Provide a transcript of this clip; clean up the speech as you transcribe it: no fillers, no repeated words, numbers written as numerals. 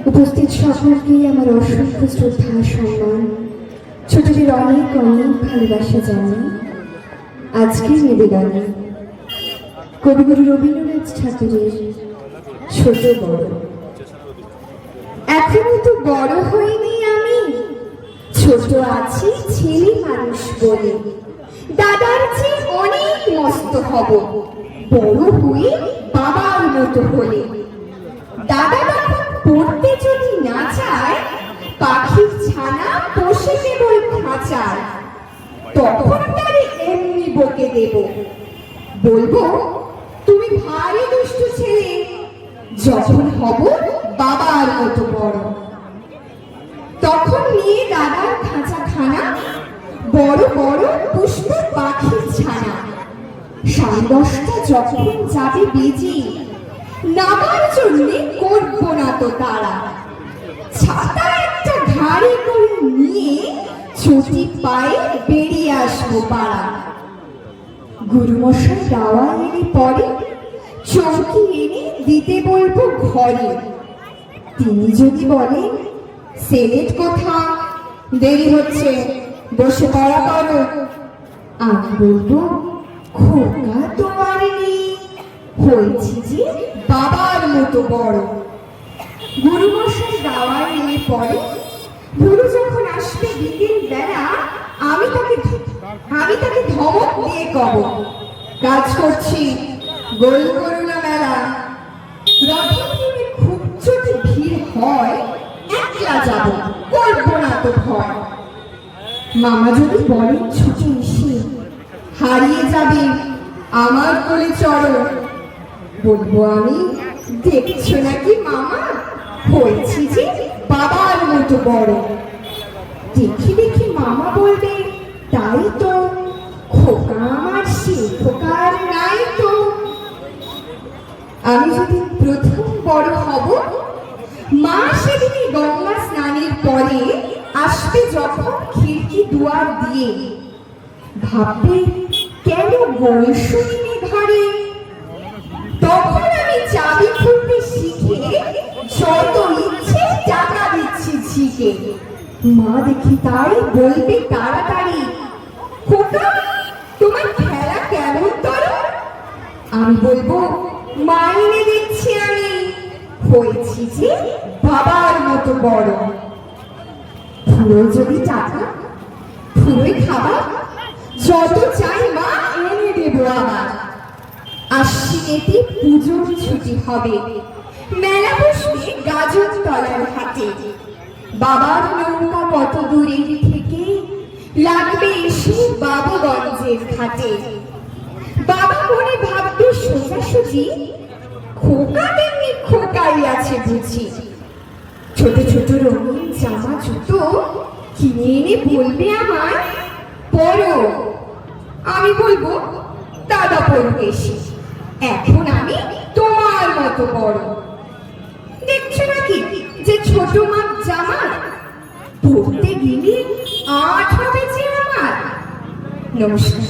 উপস্থিত সকলকে আমার অসংখ্য শ্রদ্ধা সম্মান, ছোটদের অনেক অনেক ভালোবাসা জানাই। আজকের নিবেদনে কবিগুরু রবীন্দ্রনাথ ঠাকুরের ছোট বড়। এখনো তো বড় হইনি আমি, ছোট আছি ছেলে মানুষ বলে। দাদার চেয়ে অনেক মস্ত হব, বড় হয়ে বাবার মতো হলে। দাদা তখন পড়তে যদি না চায়, পাখির ছানা বসে কেবল খাঁচায়। তখন তারে এমনি বকে দেব, বলবো তুমি ভারী দুষ্ট ছেলে, যখন হব বাবার মতো বড়। তখন নিয়ে দাদার খাঁচা খানা, বড় বড় পুষ্প পাখির ছানা। 10:30 যখন যাবে বেজে, নামার জন্য করবো না তো তারা। ছাতা একটা ঘাড়ে করে নিয়ে ছুটি পায়ে বেরিয়ে আসবো পাড়া। গুরুমশাই দাওয়া এনে পরে চৌকি এনে দিতে বলবো ঘরে। তিনি যদি বলেন সেলেট কোথা, দেরি হচ্ছে, বসে পড়া করো, আমি বলবো খোকা তোমার নেই, হয়েছি যে বাবার মতো বড়। গুরুমশাই দাওয়া এনে পরে গুরু যখন আসবে বিকেল বেলা, আমি তাকে ধমক দিয়ে কব, কাজ করছি, গোল করো না মেলা। রথের দিনে খুব যদি ভিড় হয়, একলা যাব, করবো না তো ভয়। মামা যদি বলেন ছুটে এসে, হারিয়ে যাবে আমার কোলে চড়ো, বলবো আমি দেখছো নাকি মামা, হয়েছি যে বাবার মতো বড়। দেখি দেখি মামা বলবে তাই তো, খোকা আমার সে খোকার নাই তো। আমি যদি প্রথম বড় হব, মা সেদিনই গঙ্গা স্নানের পরে আসবে যখন খিড়কি দুয়ার দিয়ে, ভাববে কেন বয়সী ঘরে। তখন আমি চাবি খুলতে শিখে যত ইচ্ছে টাকা দিচ্ছি ঝিকে। মা দেখি তাই বলবে তাড়াতাড়ি, খোকা তোমার খেলা কেমন তোর। আমি বলবো মাইনে দিচ্ছি আমি, হয়েছি যে বাবার মতো বড়। পুরো যদি টাকা, পুরোই খাবার, যত চাই মা এনে দেবো আমার। আশ্বিনেতে পুজোর ছুটি হবে, মেলা বসবে গাজন তলার হাটে। বাবার নৌকা কত দূরের থেকে লাগবে এসে বাবুগঞ্জের ঘাটে। বাবা মনে ভাববে সোজাসুজি, খোকা তেমনি খোকাই আছে বুঝি। ছোট ছোট রঙিন জামা জুতো কিনে এনে বলবে আমায় পরো। আমি বলবো দাদা পড়বে এসে, এখন আমি তোমার মতো বড়। দেখছো নাকি যে ছোট মাপ জামা, পড়তে গেলে 8 হবে যে আমার। নমস্কার।